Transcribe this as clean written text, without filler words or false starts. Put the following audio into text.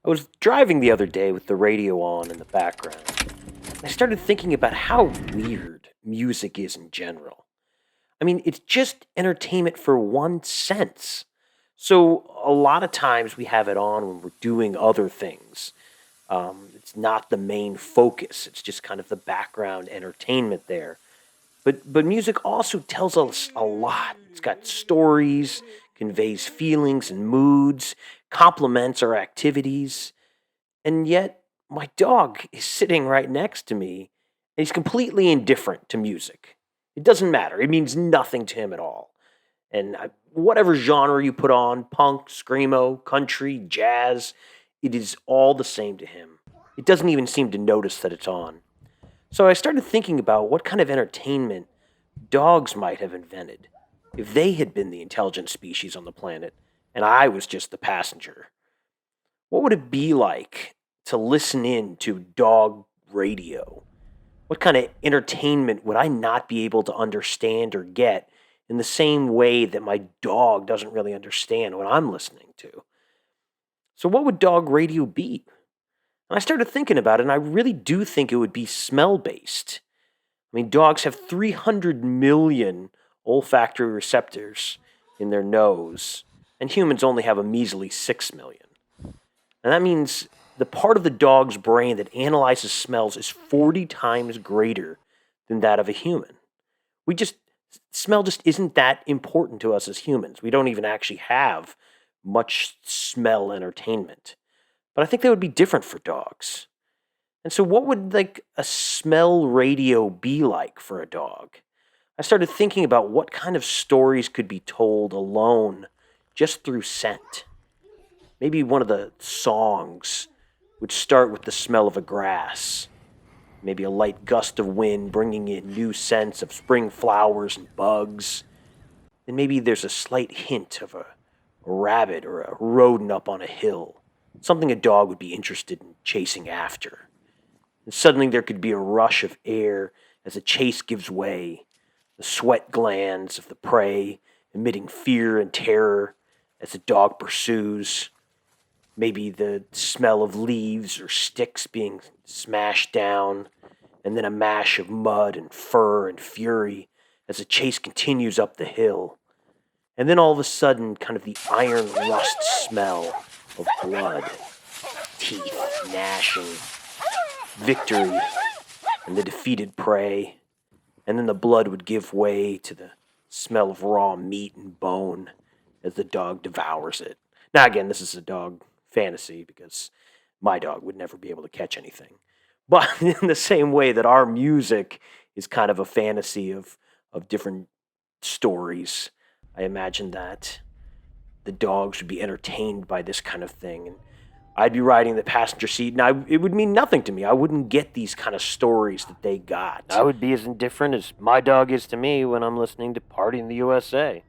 I was driving the other day with the radio on in the background. I started thinking about how weird music is in general. I mean, it's just entertainment for one sense. So a lot of times we have it on when we're doing other things. It's not the main focus. It's just kind of the background entertainment there. But music also tells us a lot. It's got stories, conveys feelings and moods, complements our activities. And yet, my dog is sitting right next to me, and he's completely indifferent to music. It doesn't matter. It means nothing to him at all. Whatever genre you put on, punk, screamo, country, jazz, it is all the same to him. It doesn't even seem to notice that it's on. So I started thinking about what kind of entertainment dogs might have invented if they had been the intelligent species on the planet and I was just the passenger. What would it be like to listen in to dog radio? What kind of entertainment would I not be able to understand or get in the same way that my dog doesn't really understand what I'm listening to? So, what would dog radio be? And I started thinking about it, and I really do think it would be smell based. I mean, dogs have 300 million olfactory receptors in their nose, and humans only have a measly 6 million. And that means the part of the dog's brain that analyzes smells is 40 times greater than that of a human. We just, Smell just isn't that important to us as humans. We don't even actually have much smell entertainment. But I think that would be different for dogs. And so, what would like a smell radio be like for a dog? I started thinking about what kind of stories could be told alone just through scent. Maybe one of the songs would start with the smell of a grass, maybe a light gust of wind bringing in new scents of spring flowers and bugs. And maybe there's a slight hint of a rabbit or a rodent up on a hill, something a dog would be interested in chasing after. And suddenly there could be a rush of air as the chase gives way, the sweat glands of the prey emitting fear and terror as the dog pursues. Maybe the smell of leaves or sticks being smashed down, and then a mash of mud and fur and fury as the chase continues up the hill. And then all of a sudden, kind of the iron rust smell of blood, teeth gnashing, victory, and the defeated prey. And then the blood would give way to the smell of raw meat and bone as the dog devours it. Now, again, this is a dog fantasy because my dog would never be able to catch anything. But in the same way that our music is kind of a fantasy of different stories, I imagine that the dogs would be entertained by this kind of thing. And I'd be riding the passenger seat, and it would mean nothing to me. I wouldn't get these kind of stories that they got. I would be as indifferent as my dog is to me when I'm listening to Party in the USA.